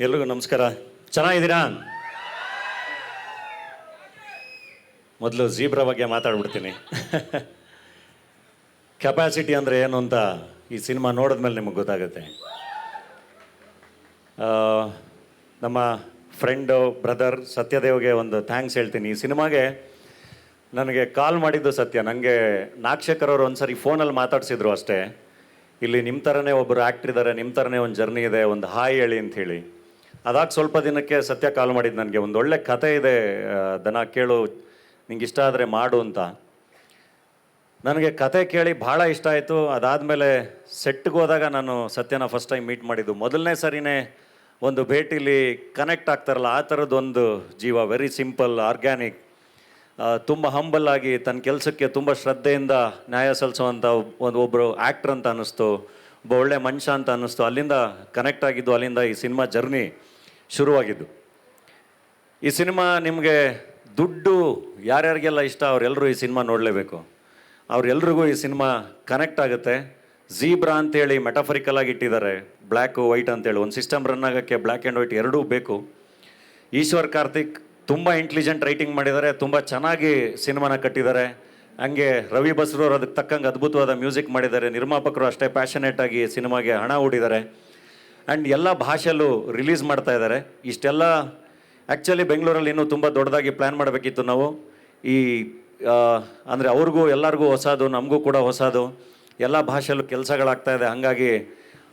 ಎಲ್ರಿಗೂ ನಮಸ್ಕಾರ. ಚೆನ್ನಾಗಿದ್ದೀರಾ? ಮೊದಲು ಝೀಬ್ರಾ ಬಗ್ಗೆ ಮಾತಾಡ್ಬಿಡ್ತೀನಿ. ಕೆಪಾಸಿಟಿ ಅಂದರೆ ಏನು ಅಂತ ಈ ಸಿನಿಮಾ ನೋಡಿದ್ಮೇಲೆ ನಿಮಗೆ ಗೊತ್ತಾಗುತ್ತೆ. ನಮ್ಮ ಫ್ರೆಂಡು ಬ್ರದರ್ ಸತ್ಯದೇವ್ಗೆ ಒಂದು ಥ್ಯಾಂಕ್ಸ್ ಹೇಳ್ತೀನಿ. ಈ ಸಿನಿಮಾಗೆ ನನಗೆ ಕಾಲ್ ಮಾಡಿದ್ದು ಸತ್ಯ. ನನಗೆ ನಾಗಶೇಖರ್ ಅವರು ಒಂದು ಸರಿ ಫೋನಲ್ಲಿ ಮಾತಾಡ್ಸಿದ್ರು ಅಷ್ಟೇ. ಇಲ್ಲಿ ನಿಮ್ಮ ಥರನೇ ಒಬ್ಬರು ಆ್ಯಕ್ಟ್ರ್ ಇದ್ದಾರೆ, ನಿಮ್ಮ ಥರನೇ ಒಂದು ಜರ್ನಿ ಇದೆ, ಒಂದು ಹಾಯ್ ಹೇಳಿ ಅಂಥೇಳಿ. ಅದಾಗ ಸ್ವಲ್ಪ ದಿನಕ್ಕೆ ಸತ್ಯ ಕಾಲ್ ಮಾಡಿದ್ದು ನನಗೆ. ಒಂದು ಒಳ್ಳೆ ಕತೆ ಇದೆ, ದನ ಕೇಳು, ನಿಂಗೆ ಇಷ್ಟ ಆದರೆ ಮಾಡು ಅಂತ. ನನಗೆ ಕತೆ ಕೇಳಿ ಭಾಳ ಇಷ್ಟ ಆಯಿತು. ಅದಾದಮೇಲೆ ಸೆಟ್ಗೆ ಹೋದಾಗ ನಾನು ಸತ್ಯನ ಫಸ್ಟ್ ಟೈಮ್ ಮೀಟ್ ಮಾಡಿದ್ದು. ಮೊದಲನೇ ಸರಿನೇ ಒಂದು ಭೇಟಿಲಿ ಕನೆಕ್ಟ್ ಆಗ್ತಾರಲ್ಲ, ಆ ಥರದ್ದೊಂದು ಜೀವ. ವೆರಿ ಸಿಂಪಲ್, ಆರ್ಗ್ಯಾನಿಕ್, ತುಂಬ ಹಂಬಲ್ ಆಗಿ ತನ್ನ ಕೆಲಸಕ್ಕೆ ತುಂಬ ಶ್ರದ್ಧೆಯಿಂದ ನ್ಯಾಯ ಸಲ್ಲಿಸುವಂಥ ಒಬ್ಬರು ಆ್ಯಕ್ಟ್ರ್ ಅಂತ ಅನ್ನಿಸ್ತು, ಒಬ್ಬ ಒಳ್ಳೆ ಮನುಷ್ಯ ಅಂತ ಅನ್ನಿಸ್ತು. ಅಲ್ಲಿಂದ ಕನೆಕ್ಟ್ ಆಗಿದ್ದು, ಅಲ್ಲಿಂದ ಈ ಸಿನಿಮಾ ಜರ್ನಿ ಶುರುವಾಗಿದ್ದು. ಈ ಸಿನಿಮಾ ನಿಮಗೆ ದುಡ್ಡು ಯಾರ್ಯಾರಿಗೆಲ್ಲ ಇಷ್ಟ ಅವರೆಲ್ಲರೂ ಈ ಸಿನಿಮಾ ನೋಡಲೇಬೇಕು. ಅವ್ರೆಲ್ರಿಗೂ ಈ ಸಿನಿಮಾ ಕನೆಕ್ಟ್ ಆಗುತ್ತೆ. ಝೀಬ್ರಾ ಅಂತೇಳಿ ಮೆಟಾಫರಿಕಲ್ ಆಗಿ ಇಟ್ಟಿದ್ದಾರೆ, ಬ್ಲ್ಯಾಕು ವೈಟ್ ಅಂತೇಳಿ. ಒಂದು ಸಿಸ್ಟಮ್ ರನ್ ಆಗೋಕ್ಕೆ ಬ್ಲ್ಯಾಕ್ ಆ್ಯಂಡ್ ವೈಟ್ ಎರಡೂ ಬೇಕು. ಈಶ್ವರ್ ಕಾರ್ತಿಕ್ ತುಂಬ ಇಂಟೆಲಿಜೆಂಟ್ ರೈಟಿಂಗ್ ಮಾಡಿದ್ದಾರೆ, ತುಂಬ ಚೆನ್ನಾಗಿ ಸಿನಿಮಾನ ಕಟ್ಟಿದ್ದಾರೆ. ಹಂಗೆ ರವಿ ಬಸ್ರವ್ರು ಅದಕ್ಕೆ ತಕ್ಕಂಗೆ ಅದ್ಭುತವಾದ ಮ್ಯೂಸಿಕ್ ಮಾಡಿದ್ದಾರೆ. ನಿರ್ಮಾಪಕರು ಅಷ್ಟೇ ಪ್ಯಾಷನೇಟಾಗಿ ಸಿನಿಮಾಗೆ ಹಣ ಹೂಡಿದ್ದಾರೆ. ಆ್ಯಂಡ್ ಎಲ್ಲ ಭಾಷೆಯಲ್ಲೂ ರಿಲೀಸ್ ಮಾಡ್ತಾ ಇದ್ದಾರೆ. ಇಷ್ಟೆಲ್ಲ ಆ್ಯಕ್ಚುಲಿ ಬೆಂಗಳೂರಲ್ಲಿ ಇನ್ನೂ ತುಂಬ ದೊಡ್ಡದಾಗಿ ಪ್ಲ್ಯಾನ್ ಮಾಡಬೇಕಿತ್ತು ನಾವು. ಈ ಅಂದರೆ ಅವ್ರಿಗೂ ಎಲ್ಲರಿಗೂ ಹೊಸದು, ನಮಗೂ ಕೂಡ ಹೊಸದು. ಎಲ್ಲ ಭಾಷೆಯಲ್ಲೂ ಕೆಲಸಗಳಾಗ್ತಾಯಿದೆ. ಹಾಗಾಗಿ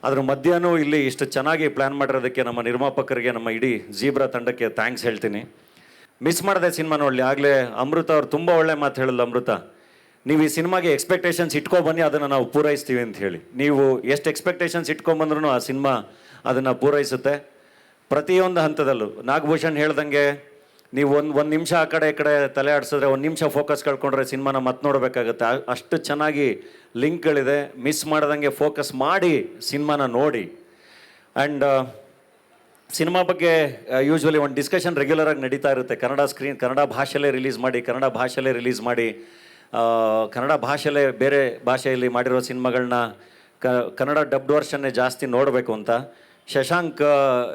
ಅದ್ರ ಮಧ್ಯಾಹ್ನ ಇಲ್ಲಿ ಇಷ್ಟು ಚೆನ್ನಾಗಿ ಪ್ಲ್ಯಾನ್ ಮಾಡಿರೋದಕ್ಕೆ ನಮ್ಮ ನಿರ್ಮಾಪಕರಿಗೆ, ನಮ್ಮ ಇಡೀ ಝೀಬ್ರಾ ತಂಡಕ್ಕೆ ಥ್ಯಾಂಕ್ಸ್ ಹೇಳ್ತೀನಿ. ಮಿಸ್ ಮಾಡಿದೆ ಸಿನಿಮಾ ನೋಡಲಿ. ಆಗಲೇ ಅಮೃತ ಅವ್ರು ತುಂಬ ಒಳ್ಳೆ ಮಾತು ಹೇಳಿಲ್ಲ. ಅಮೃತ, ನೀವು ಈ ಸಿನಿಮಾಗೆ ಎಕ್ಸ್ಪೆಕ್ಟೇಷನ್ಸ್ ಇಟ್ಕೊಬನ್ನಿ, ಅದನ್ನು ನಾವು ಪೂರೈಸ್ತೀವಿ ಅಂತ ಹೇಳಿ. ನೀವು ಎಷ್ಟು ಎಕ್ಸ್ಪೆಕ್ಟೇಷನ್ಸ್ ಇಟ್ಕೊಂಬಂದ್ರೂ ಆ ಸಿನಿಮಾ ಅದನ್ನು ಪೂರೈಸುತ್ತೆ ಪ್ರತಿಯೊಂದು ಹಂತದಲ್ಲೂ. ನಾಗಭೂಷಣ್ ಹೇಳ್ದಂಗೆ ನೀವು ಒಂದು ನಿಮಿಷ ಆ ಕಡೆ ಈ ಕಡೆ ತಲೆ ಆಡಿಸಿದ್ರೆ, ಒಂದು ನಿಮಿಷ ಫೋಕಸ್ ಕಳ್ಕೊಂಡ್ರೆ ಸಿನಿಮಾನ ಮತ್ತೆ ನೋಡಬೇಕಾಗುತ್ತೆ. ಅಷ್ಟು ಚೆನ್ನಾಗಿ ಲಿಂಕ್ಗಳಿದೆ. ಮಿಸ್ ಮಾಡ್ದಂಗೆ ಫೋಕಸ್ ಮಾಡಿ ಸಿನಿಮಾನ ನೋಡಿ. ಆ್ಯಂಡ್ ಸಿನಿಮಾ ಬಗ್ಗೆ ಯೂಶ್ವಲಿ ಒಂದು ಡಿಸ್ಕಷನ್ ರೆಗ್ಯುಲರಾಗಿ ನಡೀತಾ ಇರುತ್ತೆ. ಕನ್ನಡ ಭಾಷೆಯಲ್ಲೇ ರಿಲೀಸ್ ಮಾಡಿ, ಕನ್ನಡ ಭಾಷೆಯಲ್ಲೇ ಬೇರೆ ಭಾಷೆಯಲ್ಲಿ ಮಾಡಿರೋ ಸಿನಿಮಾಗಳನ್ನ ಕನ್ನಡ ಡಬ್ಡ್ ವರ್ಷನ್ನೇ ಜಾಸ್ತಿ ನೋಡಬೇಕು ಅಂತ. ಶಶಾಂಕ್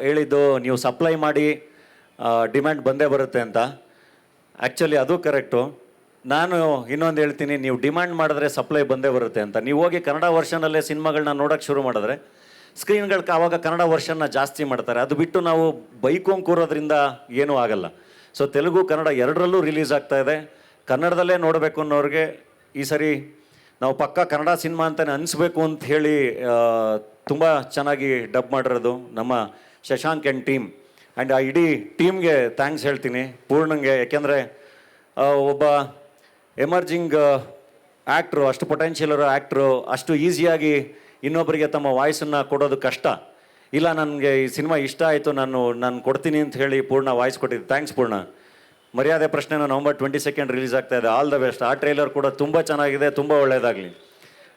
ಹೇಳಿದ್ದು, ನೀವು ಸಪ್ಲೈ ಮಾಡಿ ಡಿಮ್ಯಾಂಡ್ ಬಂದೇ ಬರುತ್ತೆ ಅಂತ. ಆ್ಯಕ್ಚುಲಿ ಅದು ಕರೆಕ್ಟು. ನಾನು ಇನ್ನೊಂದು ಹೇಳ್ತೀನಿ, ನೀವು ಡಿಮ್ಯಾಂಡ್ ಮಾಡಿದ್ರೆ ಸಪ್ಲೈ ಬಂದೇ ಬರುತ್ತೆ ಅಂತ. ನೀವು ಹೋಗಿ ಕನ್ನಡ ವರ್ಷನಲ್ಲೇ ಸಿನಿಮಾಗಳನ್ನ ನೋಡೋಕ್ಕೆ ಶುರು ಮಾಡಿದ್ರೆ ಸ್ಕ್ರೀನ್ಗಳಿಗೆ ಆವಾಗ ಕನ್ನಡ ವರ್ಷನ್ನ ಜಾಸ್ತಿ ಮಾಡ್ತಾರೆ. ಅದು ಬಿಟ್ಟು ನಾವು ಬೈಕೊಂಡ್ ಕೂರೋದ್ರಿಂದ ಏನೂ ಆಗಲ್ಲ. ಸೊ ತೆಲುಗು ಕನ್ನಡ ಎರಡರಲ್ಲೂ ರಿಲೀಸ್ ಆಗ್ತಾ ಇದೆ. ಕನ್ನಡದಲ್ಲೇ ನೋಡಬೇಕು ಅನ್ನೋರಿಗೆ ಈ ಸರಿ ನಾವು ಪಕ್ಕ ಕನ್ನಡ ಸಿನಿಮಾ ಅಂತಲೇ ಅನಿಸ್ಬೇಕು ಅಂತ ಹೇಳಿ ತುಂಬ ಚೆನ್ನಾಗಿ ಡಬ್ ಮಾಡಿರೋದು ನಮ್ಮ ಶಶಾಂಕ್ ಆ್ಯಂಡ್ ಟೀಮ್. ಆ್ಯಂಡ್ ಆ ಇಡೀ ಟೀಮ್ಗೆ ಥ್ಯಾಂಕ್ಸ್ ಹೇಳ್ತೀನಿ, ಪೂರ್ಣಂಗೆ. ಯಾಕೆಂದರೆ ಒಬ್ಬ ಎಮರ್ಜಿಂಗ್ ಆ್ಯಕ್ಟ್ರು, ಅಷ್ಟು ಪೊಟೆನ್ಷಿಯಲ್ ಇರೋ ಆ್ಯಕ್ಟ್ರು ಅಷ್ಟು ಈಸಿಯಾಗಿ ಇನ್ನೊಬ್ಬರಿಗೆ ತಮ್ಮ ವಾಯ್ಸನ್ನು ಕೊಡೋದು ಕಷ್ಟ. ಇಲ್ಲ, ನನಗೆ ಈ ಸಿನಿಮಾ ಇಷ್ಟ ಆಯಿತು, ನಾನು ಕೊಡ್ತೀನಿ ಅಂತ ಹೇಳಿ ಪೂರ್ಣ ವಾಯ್ಸ್ ಕೊಟ್ಟಿದ್ದು. ಥ್ಯಾಂಕ್ಸ್ ಪೂರ್ಣ. ಮರ್ಯಾದೆ ಪ್ರಶ್ನೆನ ನವಂಬರ್ 22 ರಿಲೀಸ್ ಆಗ್ತಾ ಇದೆ. All the best. ಆ ಟ್ರೈಲರ್ ಕೂಡ ತುಂಬ ಚೆನ್ನಾಗಿದೆ, ತುಂಬ ಒಳ್ಳೆಯದಾಗಲಿ.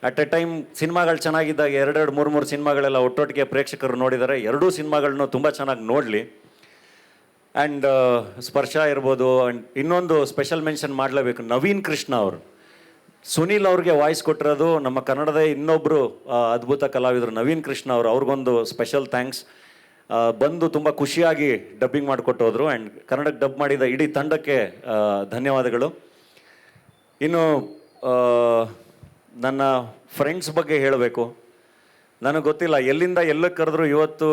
ಅಟ್ ಎ ಟೈಮ್ ಸಿನಿಮಾಗಳು ಚೆನ್ನಾಗಿದ್ದಾಗ 2-3 ಸಿನಿಮಾಗಳೆಲ್ಲ ಒಟ್ಟೊಟ್ಟಿಗೆ ಪ್ರೇಕ್ಷಕರು ನೋಡಿದ್ದಾರೆ. ಎರಡೂ ಸಿನಿಮಾಗಳನ್ನೂ ತುಂಬ ಚೆನ್ನಾಗಿ ನೋಡಲಿ. ಆ್ಯಂಡ್ ಸ್ಪರ್ಶ ಇರ್ಬೋದು. ಆ್ಯಂಡ್ ಇನ್ನೊಂದು ಸ್ಪೆಷಲ್ ಮೆನ್ಷನ್ ಮಾಡಲೇಬೇಕು, ನವೀನ್ ಕೃಷ್ಣ ಅವರು. ಸುನೀಲ್ ಅವ್ರಿಗೆ ವಾಯ್ಸ್ ಕೊಟ್ಟಿರೋದು ನಮ್ಮ ಕನ್ನಡದ ಇನ್ನೊಬ್ಬರು ಅದ್ಭುತ ಕಲಾವಿದರು ನವೀನ್ ಕೃಷ್ಣ ಅವರು. ಅವ್ರಿಗೊಂದು ಸ್ಪೆಷಲ್ ಥ್ಯಾಂಕ್ಸ್. ಬಂದು ತುಂಬ ಖುಷಿಯಾಗಿ ಡಬ್ಬಿಂಗ್ ಮಾಡಿಕೊಟ್ಟು ಹೋದರು. ಆ್ಯಂಡ್ ಕನ್ನಡಕ್ಕೆ ಡಬ್ ಮಾಡಿದ ಇಡೀ ತಂಡಕ್ಕೆ ಧನ್ಯವಾದಗಳು. ಇನ್ನು ನನ್ನ ಫ್ರೆಂಡ್ಸ್ ಬಗ್ಗೆ ಹೇಳಬೇಕು. ನನಗೆ ಗೊತ್ತಿಲ್ಲ, ಎಲ್ಲಿಂದ ಎಲ್ಲಕ್ಕೆ ಕರೆದ್ರು ಇವತ್ತು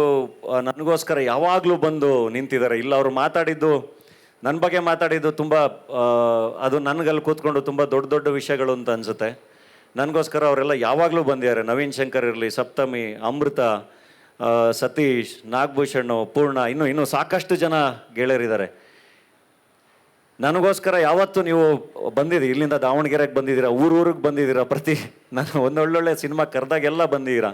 ನನಗೋಸ್ಕರ ಯಾವಾಗಲೂ ಬಂದು ನಿಂತಿದ್ದಾರೆ. ಇಲ್ಲ, ಅವರು ಮಾತಾಡಿದ್ದು, ನನ್ನ ಬಗ್ಗೆ ಮಾತಾಡಿದ್ದು ತುಂಬ, ಅದು ನನಗಲ್ಲಿ ಕೂತ್ಕೊಂಡು ತುಂಬ ದೊಡ್ಡ ವಿಷಯಗಳು ಅಂತ ಅನಿಸುತ್ತೆ. ನನಗೋಸ್ಕರ ಅವರೆಲ್ಲ ಯಾವಾಗಲೂ ಬಂದಿದ್ದಾರೆ. ನವೀನ್ ಶಂಕರ್ ಇರಲಿ, ಸಪ್ತಮಿ, ಅಮೃತ, ಸತೀಶ್, ನಾಗಭೂಷಣ್, ಪೂರ್ಣ, ಇನ್ನೂ ಸಾಕಷ್ಟು ಜನ ಗೆಳೆಯರಿದ್ದಾರೆ. ನನಗೋಸ್ಕರ ಯಾವತ್ತೂ ನೀವು ಬಂದಿದ್ದೀರಿ. ಇಲ್ಲಿಂದ ದಾವಣಗೆರೆಗೆ ಬಂದಿದ್ದೀರಾ, ಊರಿಗೆ ಬಂದಿದ್ದೀರಾ. ನಾನು ಒಂದೊಳ್ಳೊಳ್ಳೆ ಸಿನಿಮಾ ಕರೆದಾಗೆಲ್ಲ ಬಂದಿದ್ದೀರಾ.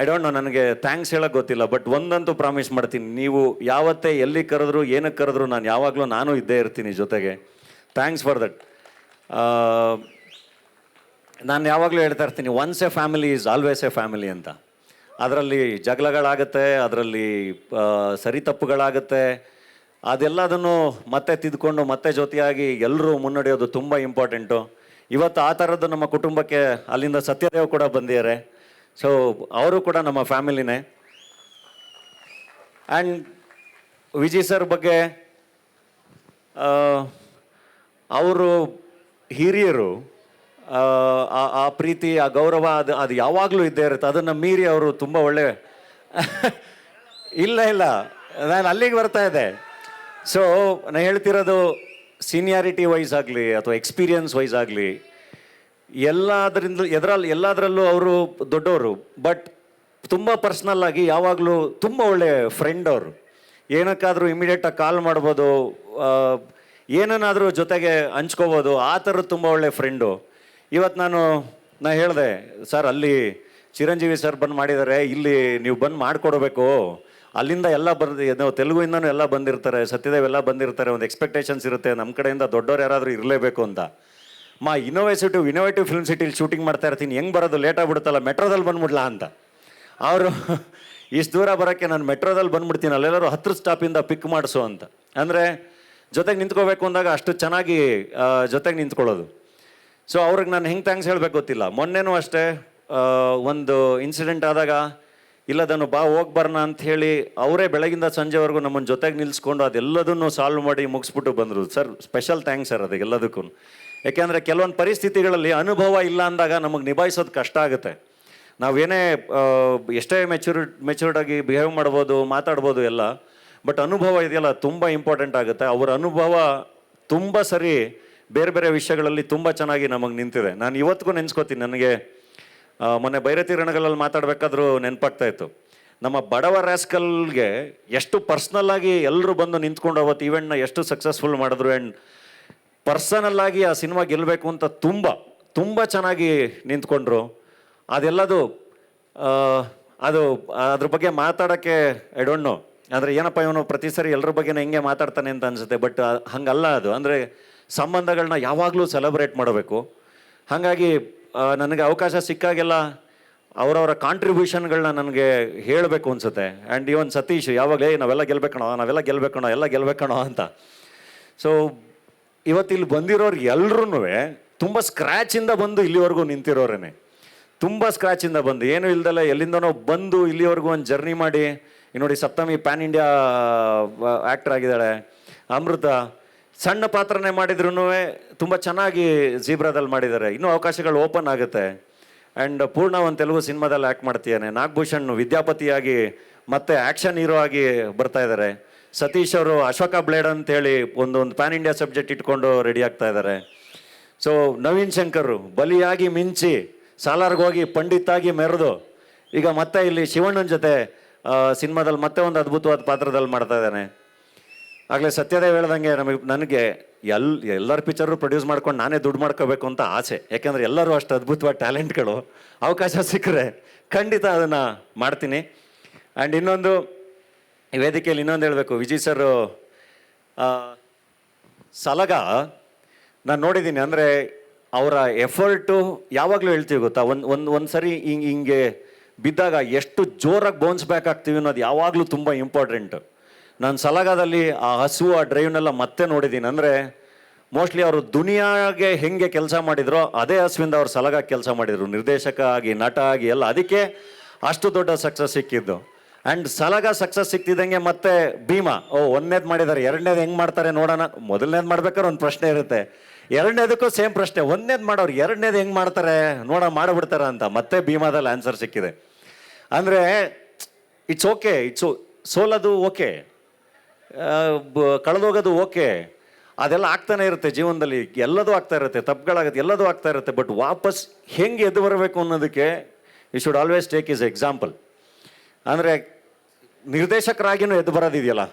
ಐ ಡೋಂಟ್ ನೋ, ನನಗೆ ಥ್ಯಾಂಕ್ಸ್ ಹೇಳೋಕ್ಕೆ ಗೊತ್ತಿಲ್ಲ. ಬಟ್ ಒಂದಂತೂ ಪ್ರಾಮಿಸ್ ಮಾಡ್ತೀನಿ, ನೀವು ಯಾವತ್ತೇ ಎಲ್ಲಿ ಕರೆದ್ರು, ಏನಕ್ಕೆ ಕರೆದ್ರು, ನಾನು ಇದ್ದೇ ಇರ್ತೀನಿ ಜೊತೆಗೆ. Thanks for that. ನಾನು ಯಾವಾಗಲೂ ಹೇಳ್ತಾ ಇರ್ತೀನಿ, once A family is always A family ಅಂತ. ಅದರಲ್ಲಿ ಜಗಳಗಳಾಗುತ್ತೆ, ಅದರಲ್ಲಿ ಸರಿ ತಪ್ಪುಗಳಾಗುತ್ತೆ. ಅದೆಲ್ಲದನ್ನು ಮತ್ತೆ ತಿದ್ಕೊಂಡು ಮತ್ತೆ ಜೊತೆಯಾಗಿ ಎಲ್ಲರೂ ಮುನ್ನಡೆಯೋದು ತುಂಬ ಇಂಪಾರ್ಟೆಂಟು. ಇವತ್ತು ಆ ಥರದ್ದು ನಮ್ಮ ಕುಟುಂಬಕ್ಕೆ ಅಲ್ಲಿಂದ ಸತ್ಯದೇವ್ ಕೂಡ ಬಂದಿದ್ದಾರೆ. ಸೊ ಅವರು ಕೂಡ ನಮ್ಮ ಫ್ಯಾಮಿಲಿನೇ. ಆ್ಯಂಡ್ ವಿಜಯ್ ಸರ್ ಬಗ್ಗೆ ಅವರು ಹಿರಿಯರು, ಆ ಪ್ರೀತಿ, ಆ ಗೌರವ ಅದು ಯಾವಾಗಲೂ ಇದ್ದೇ ಇರುತ್ತೆ. ಅದನ್ನು ಮೀರಿ ಅವರು ತುಂಬ ಒಳ್ಳೆ ಇಲ್ಲ ನಾನು ಅಲ್ಲಿಗೆ ಬರ್ತಾ ಇದ್ದೆ. ಸೊ ನಾನು ಹೇಳ್ತಿರೋದು, ಸೀನಿಯಾರಿಟಿ ವೈಸ್ ಆಗಲಿ ಅಥವಾ ಎಕ್ಸ್ಪೀರಿಯನ್ಸ್ ವೈಸ್ ಆಗಲಿ ಎಲ್ಲದರಲ್ಲೂ ಅವರು ದೊಡ್ಡವರು. ಬಟ್ ತುಂಬ ಪರ್ಸ್ನಲ್ ಆಗಿ ಯಾವಾಗಲೂ ತುಂಬ ಒಳ್ಳೆ ಫ್ರೆಂಡ್ ಅವರು. ಏನಕ್ಕಾದರೂ ಇಮಿಡಿಯೇಟಾಗಿ ಕಾಲ್ ಮಾಡ್ಬೋದು, ಏನನ್ನಾದರೂ ಜೊತೆಗೆ ಹಂಚ್ಕೋಬೋದು, ಆ ಥರದ್ದು ತುಂಬ ಒಳ್ಳೆ ಫ್ರೆಂಡು. ಇವತ್ತು ನಾನು ಹೇಳಿದೆ, ಸರ್ ಅಲ್ಲಿ ಚಿರಂಜೀವಿ ಸರ್ ಬಂದು ಮಾಡಿದ್ದಾರೆ, ಇಲ್ಲಿ ನೀವು ಬಂದು ಮಾಡಿಕೊಡ್ಬೇಕು. ಅಲ್ಲಿಂದ ಎಲ್ಲ ನಾವು ತೆಲುಗುಯಿಂದನೂ ಎಲ್ಲ ಬಂದಿರ್ತಾರೆ, ಸತ್ಯದೇವ್ ಎಲ್ಲ ಬಂದಿರ್ತಾರೆ, ಒಂದು ಎಕ್ಸ್ಪೆಕ್ಟೇಷನ್ಸ್ ಇರುತ್ತೆ ನಮ್ಮ ಕಡೆಯಿಂದ, ದೊಡ್ಡವ್ರು ಯಾರಾದರೂ ಇರಲೇಬೇಕು ಅಂತ. ಇನೋವೇಟಿವ್ ಫಿಲ್ಮ್ ಸಿಟಿಲಿ ಶೂಟಿಂಗ್ ಮಾಡ್ತಾ ಇರ್ತೀನಿ, ಹೆಂಗೆ ಬರೋದು, ಲೇಟ್ ಆಗಿಬಿಡುತ್ತಲ್ಲ, ಮೆಟ್ರೋದಲ್ಲಿ ಬಂದ್ಬಿಡ್ಲಾ ಅಂತ. ಅವರು ಇಷ್ಟು ದೂರ ಬರೋಕ್ಕೆ ನಾನು ಮೆಟ್ರೋದಲ್ಲಿ ಬಂದ್ಬಿಡ್ತೀನಿ, ಅಲ್ಲೆಲ್ಲರೂ 10 ಸ್ಟಾಪಿಂದ ಪಿಕ್ ಮಾಡಿಸು ಅಂತ. ಅಂದರೆ ಜೊತೆಗೆ ನಿಂತ್ಕೋಬೇಕು ಅಂದಾಗ ಅಷ್ಟು ಚೆನ್ನಾಗಿ ಜೊತೆಗೆ ನಿಂತ್ಕೊಳ್ಳೋದು. ಸೊ ಅವ್ರಿಗೆ ನಾನು ಹೆಂಗೆ ಥ್ಯಾಂಕ್ಸ್ ಹೇಳಬೇಕು ಗೊತ್ತಿಲ್ಲ. ಮೊನ್ನೆನೂ ಅಷ್ಟೇ ಒಂದು ಇನ್ಸಿಡೆಂಟ್ ಆದಾಗ, ಇಲ್ಲದನ್ನು ಬಾ ಹೋಗಿ ಬರೋಣ ಅಂತ ಹೇಳಿ ಅವರೇ ಬೆಳಗಿಂದ ಸಂಜೆವರೆಗೂ ನಮ್ಮನ್ನು ಜೊತೆಗೆ ನಿಲ್ಲಿಸ್ಕೊಂಡು ಅದೆಲ್ಲದನ್ನು ಸಾಲ್ವ್ ಮಾಡಿ ಮುಗಿಸ್ಬಿಟ್ಟು ಬಂದರು. ಸರ್ ಸ್ಪೆಷಲ್ ಥ್ಯಾಂಕ್ಸ್ ಸರ್ ಅದಕ್ಕೆಲ್ಲದಕ್ಕೂ. ಯಾಕೆಂದರೆ ಕೆಲವೊಂದು ಪರಿಸ್ಥಿತಿಗಳಲ್ಲಿ ಅನುಭವ ಇಲ್ಲ ಅಂದಾಗ ನಮಗೆ ನಿಭಾಯಿಸೋದು ಕಷ್ಟ ಆಗುತ್ತೆ. ನಾವೇನೇ ಎಷ್ಟೇ ಮೆಚ್ಯೂರ್ಡಾಗಿ ಬಿಹೇವ್ ಮಾಡ್ಬೋದು, ಮಾತಾಡ್ಬೋದು ಎಲ್ಲ, ಬಟ್ ಅನುಭವ ಇದೆಯಲ್ಲ ತುಂಬ ಇಂಪಾರ್ಟೆಂಟ್ ಆಗುತ್ತೆ. ಅವರ ಅನುಭವ ತುಂಬ ಸರಿ ಬೇರೆ ಬೇರೆ ವಿಷಯಗಳಲ್ಲಿ ತುಂಬ ಚೆನ್ನಾಗಿ ನಮಗೆ ನಿಂತಿದೆ. ನಾನು ಇವತ್ತಿಗೂ ನೆನೆಸ್ಕೋತೀನಿ. ನನಗೆ ಮೊನ್ನೆ ಬೈರತಿ ರಣಗಳಲ್ಲಿ ಮಾತಾಡಬೇಕಾದ್ರೂ ನೆನಪಾಗ್ತಾ ಇತ್ತು, ನಮ್ಮ ಬಡವ ರ್ಯಾಸ್ಕಲ್ಗೆ ಎಷ್ಟು ಪರ್ಸ್ನಲ್ಲಾಗಿ ಎಲ್ಲರೂ ಬಂದು ನಿಂತ್ಕೊಂಡು ಅವತ್ತು ಈವೆಂಟ್ನ ಎಷ್ಟು ಸಕ್ಸಸ್ಫುಲ್ ಮಾಡಿದ್ರು. ಆ್ಯಂಡ್ ಪರ್ಸನಲ್ಲಾಗಿ ಆ ಸಿನಿಮಾ ಗೆಲ್ಲಬೇಕು ಅಂತ ತುಂಬ ಚೆನ್ನಾಗಿ ನಿಂತ್ಕೊಂಡ್ರು. ಅದೆಲ್ಲದು ಅದ್ರ ಬಗ್ಗೆ ಮಾತಾಡೋಕ್ಕೆ ಐ ಡೋಂಟ್ ನೋ. ಅಂದರೆ ಏನಪ್ಪ ಇವನು ಪ್ರತಿ ಸರಿ ಎಲ್ಲರ ಬಗ್ಗೆನೇ ಹೆಂಗೆ ಮಾತಾಡ್ತಾನೆ ಅಂತ ಅನಿಸುತ್ತೆ. ಬಟ್ ಹಂಗಲ್ಲ ಅದು. ಅಂದರೆ ಸಂಬಂಧಗಳನ್ನ ಯಾವಾಗಲೂ ಸೆಲೆಬ್ರೇಟ್ ಮಾಡಬೇಕು. ಹಾಗಾಗಿ ನನಗೆ ಅವಕಾಶ ಸಿಕ್ಕಾಗೆಲ್ಲ ಅವರವರ ಕಾಂಟ್ರಿಬ್ಯೂಷನ್ಗಳನ್ನ ನನಗೆ ಹೇಳಬೇಕು ಅನಿಸುತ್ತೆ. ಆ್ಯಂಡ್ ಇವನ್ ಸತೀಶ್ ಯಾವಾಗಲೇ ನಾವೆಲ್ಲ ಗೆಲ್ಬೇಕಣೋ ಎಲ್ಲ ಗೆಲ್ಬೇಕಣೋ ಅಂತ. ಸೊ ಇವತ್ತಿಲ್ಲಿ ಬಂದಿರೋರು ಎಲ್ಲರೂ ತುಂಬ ಸ್ಕ್ರ್ಯಾಚಿಂದ ಬಂದು ಇಲ್ಲಿವರೆಗೂ ನಿಂತಿರೋರೇನೆ. ತುಂಬ ಸ್ಕ್ರ್ಯಾಚಿಂದ ಬಂದು ಏನೂ ಇಲ್ದಲ್ಲ ಎಲ್ಲಿಂದನೋ ಬಂದು ಇಲ್ಲಿವರೆಗೂ ಒಂದು ಜರ್ನಿ ಮಾಡಿ. ನೋಡಿ, ಸಪ್ತಮಿ ಪ್ಯಾನ್ ಇಂಡಿಯಾ ಆ್ಯಕ್ಟರ್ ಆಗಿದ್ದಾಳೆ. ಅಮೃತ ಸಣ್ಣ ಪಾತ್ರನೇ ಮಾಡಿದ್ರು ತುಂಬ ಚೆನ್ನಾಗಿ ಝೀಬ್ರಾದಲ್ಲಿ ಮಾಡಿದ್ದಾರೆ. ಇನ್ನೂ ಅವಕಾಶಗಳು ಓಪನ್ ಆಗುತ್ತೆ. ಆ್ಯಂಡ್ ಪೂರ್ಣ ಒಂದು ತೆಲುಗು ಸಿನಿಮಾದಲ್ಲಿ ಆ್ಯಕ್ಟ್ ಮಾಡ್ತೀಯಾನೆ. ನಾಗಭೂಷಣ್ ವಿದ್ಯಾಪತಿಯಾಗಿ ಮತ್ತೆ ಆ್ಯಕ್ಷನ್ ಹೀರೋ ಆಗಿ ಬರ್ತಾ ಇದ್ದಾರೆ. ಸತೀಶ್ ಅವರು ಅಶೋಕ ಬ್ಲೇಡ್ ಅಂತೇಳಿ ಒಂದು ಪ್ಯಾನ್ ಇಂಡಿಯಾ ಸಬ್ಜೆಕ್ಟ್ ಇಟ್ಕೊಂಡು ರೆಡಿ ಆಗ್ತಾ ಇದ್ದಾರೆ. ಸೊ ನವೀನ್ ಶಂಕರ್ ಬಲಿಯಾಗಿ ಮಿಂಚಿ ಸಾಲಾರ್ಗೋಗಿ ಪಂಡಿತಾಗಿ ಮೆರೆದು ಈಗ ಮತ್ತೆ ಇಲ್ಲಿ ಶಿವಣ್ಣನ ಜೊತೆ ಸಿನಿಮಾದಲ್ಲಿ ಮತ್ತೆ ಒಂದು ಅದ್ಭುತವಾದ ಪಾತ್ರದಲ್ಲಿ ಮಾಡ್ತಾ ಇದ್ದಾನೆ. ಆಗಲೇ ಸತ್ಯದೇವ್ ಹೇಳ್ದಂಗೆ ನನಗೆ ಎಲ್ಲರ ಪಿಕ್ಚರು ಪ್ರೊಡ್ಯೂಸ್ ಮಾಡ್ಕೊಂಡು ನಾನೇ ದುಡ್ಡು ಮಾಡ್ಕೋಬೇಕು ಅಂತ ಆಸೆ. ಯಾಕೆಂದರೆ ಎಲ್ಲರೂ ಅಷ್ಟು ಅದ್ಭುತವಾದ ಟ್ಯಾಲೆಂಟ್ಗಳು. ಅವಕಾಶ ಸಿಕ್ಕರೆ ಖಂಡಿತ ಅದನ್ನು ಮಾಡ್ತೀನಿ. ಆ್ಯಂಡ್ ಇನ್ನೊಂದು ಈ ವೇದಿಕೆಯಲ್ಲಿ ಇನ್ನೊಂದು ಹೇಳಬೇಕು, ವಿಜಯ್ ಸರ್ ಸಲಗ ನಾನು ನೋಡಿದ್ದೀನಿ. ಅಂದರೆ ಅವರ ಎಫರ್ಟು ಯಾವಾಗಲೂ ಹೇಳ್ತೀವಿ ಗೊತ್ತಾ, ಒಂದು ಸರಿ ಹಿಂಗೆ ಬಿದ್ದಾಗ ಎಷ್ಟು ಜೋರಾಗಿ ಬೌನ್ಸ್ ಬ್ಯಾಕ್ ಆಗ್ತೀವಿ ಅನ್ನೋದು ಯಾವಾಗಲೂ ತುಂಬ ಇಂಪಾರ್ಟೆಂಟು. ನಾನು ಸಲಗಾದಲ್ಲಿ ಆ ಹಸುವು ಆ ಡ್ರೈವ್ನೆಲ್ಲ ಮತ್ತೆ ನೋಡಿದ್ದೀನಿ. ಅಂದರೆ ಮೋಸ್ಟ್ಲಿ ಅವರು ದುನಿಯಾಗೆ ಹೆಂಗೆ ಕೆಲಸ ಮಾಡಿದ್ರೋ ಅದೇ ಹಸುವಿಂದ ಅವ್ರು ಸಲಗ ಕೆಲಸ ಮಾಡಿದರು, ನಿರ್ದೇಶಕ ಆಗಿ, ನಟ ಆಗಿ ಎಲ್ಲ. ಅದಕ್ಕೆ ಅಷ್ಟು ದೊಡ್ಡ ಸಕ್ಸಸ್ ಸಿಕ್ಕಿದ್ದು. ಆ್ಯಂಡ್ ಸಲಗ ಸಕ್ಸಸ್ ಸಿಕ್ತಿದ್ದಂಗೆ ಮತ್ತೆ ಭೀಮಾ ಒಂದನೇದು ಮಾಡಿದ್ದಾರೆ, ಎರಡನೇದು ಹೆಂಗೆ ಮಾಡ್ತಾರೆ ನೋಡೋಣ. ಮೊದಲನೇದು ಮಾಡ್ಬೇಕಾದ್ರೆ ಒಂದು ಪ್ರಶ್ನೆ ಇರುತ್ತೆ, ಎರಡನೇದಕ್ಕೂ ಸೇಮ್ ಪ್ರಶ್ನೆ. ಒಂದನೇದು ಮಾಡೋರು ಎರಡನೇದು ಹೆಂಗೆ ಮಾಡ್ತಾರೆ ಮಾಡಿಬಿಡ್ತಾರೆ ಅಂತ. ಮತ್ತೆ ಭೀಮಾದಲ್ಲಿ ಆನ್ಸರ್ ಸಿಕ್ಕಿದೆ. ಅಂದರೆ ಇಟ್ಸ್ ಓಕೆ, ಸೋಲೋದು ಓಕೆ, ಕಳೆದೋಗೋದು ಓಕೆ, ಅದೆಲ್ಲ ಆಗ್ತಾನೆ ಇರುತ್ತೆ ಜೀವನದಲ್ಲಿ. ಎಲ್ಲದೂ ಆಗ್ತಾ ಇರುತ್ತೆ, ತಪ್ಪುಗಳಾಗುತ್ತೆ, ಎಲ್ಲದೂ ಆಗ್ತಾ ಇರುತ್ತೆ. ಬಟ್ ವಾಪಸ್ ಹೆಂಗೆ ಎದ್ದು ಬರಬೇಕು ಅನ್ನೋದಕ್ಕೆ you should always take is example. ಅಂದರೆ ನಿರ್ದೇಶಕರಾಗಿಯೂ ಎದ್ದು ಬರೋದಿದೆಯಲ್ಲ,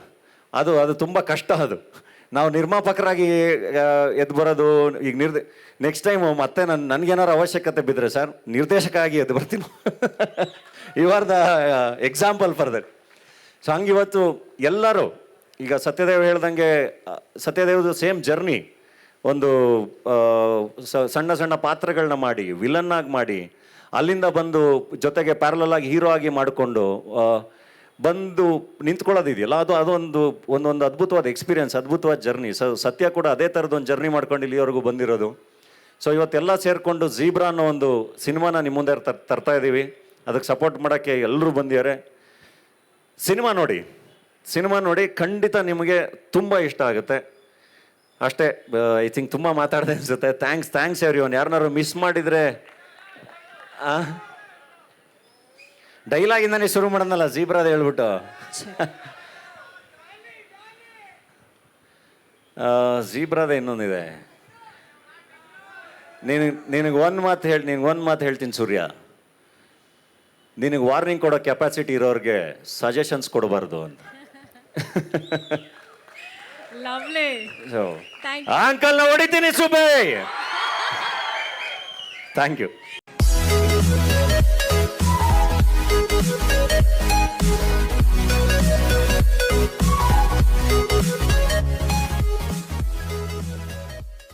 ಅದು ತುಂಬ ಕಷ್ಟ. ಅದು ನಾವು ನಿರ್ಮಾಪಕರಾಗಿ ಎದ್ದು ಬರೋದು. ಈಗ ನೆಕ್ಸ್ಟ್ ಟೈಮು ಮತ್ತೆ ನನಗೇನಾರು ಅವಶ್ಯಕತೆ ಬಿದ್ದರೆ ಸರ್ ನಿರ್ದೇಶಕ ಆಗಿ ಎದ್ದು ಬರ್ತೀನಿ. You are the example for that. So ಹಂಗಿವತ್ತು ಎಲ್ಲರೂ ಈಗ ಸತ್ಯದೇವ್ ಹೇಳ್ದಂಗೆ, ಸತ್ಯದೇವ್ದು ಸೇಮ್ ಜರ್ನಿ. ಒಂದು ಸಣ್ಣ ಸಣ್ಣ ಪಾತ್ರಗಳನ್ನ ಮಾಡಿ, ವಿಲನ್ನಾಗಿ ಮಾಡಿ, ಅಲ್ಲಿಂದ ಬಂದು ಜೊತೆಗೆ ಪ್ಯಾರಲಲ್ ಆಗಿ ಹೀರೋ ಆಗಿ ಮಾಡಿಕೊಂಡು ಬಂದು ನಿಂತ್ಕೊಳ್ಳೋದಿದೆಯಲ್ಲ, ಅದೊಂದು ಅದ್ಭುತವಾದ ಎಕ್ಸ್ಪೀರಿಯನ್ಸ್, ಅದ್ಭುತವಾದ ಜರ್ನಿ. ಸತ್ಯ ಕೂಡ ಅದೇ ಥರದೊಂದು ಜರ್ನಿ ಮಾಡ್ಕೊಂಡು ಇಲ್ಲಿವರೆಗೂ ಬಂದಿರೋದು. ಸೊ ಇವತ್ತೆಲ್ಲ ಸೇರಿಕೊಂಡು ಝೀಬ್ರಾ ಅನ್ನೋ ಒಂದು ಸಿನಿಮಾನ ನಿಮ್ಮ ಮುಂದೆ ತರ್ತಾ ಇದ್ದೀವಿ. ಅದಕ್ಕೆ ಸಪೋರ್ಟ್ ಮಾಡೋಕ್ಕೆ ಎಲ್ಲರೂ ಬಂದಿದ್ದಾರೆ. ಸಿನಿಮಾ ನೋಡಿ, ಸಿನಿಮಾ ನೋಡಿ ಖಂಡಿತ ನಿಮಗೆ ತುಂಬ ಇಷ್ಟ ಆಗುತ್ತೆ ಅಷ್ಟೇ. ಐ ಥಿಂಕ್ ತುಂಬ ಮಾತಾಡಿದೆ ಅನ್ಸುತ್ತೆ. Thanks everyone. ಯಾರನ್ನಾರು ಮಿಸ್ ಮಾಡಿದರೆ ಡೈಲಾಗಿಂದಾನೇ ಶುರು ಮಾಡೋದಲ್ಲ, ಜೀಬ್ರಾದ ಹೇಳ್ಬಿಟ್ಟು. ಜೀಬ್ರಾದ ಇನ್ನೊಂದಿದೆ. ನಿನಗೆ ಒಂದು ಮಾತು ಹೇಳ್ತೀನಿ ಸೂರ್ಯ, ನಿನಗೆ ವಾರ್ನಿಂಗ್ ಕೊಡೋ ಕೆಪಾಸಿಟಿ ಇರೋರಿಗೆ ಸಜೆಷನ್ಸ್ ಕೊಡಬಾರ್ದು ಅಂತ. ಲವ್ಲಿ. ಅಂಕಲ್ನ ಹೊಡಿತೀನಿ ಸುಬೇ. Thank you.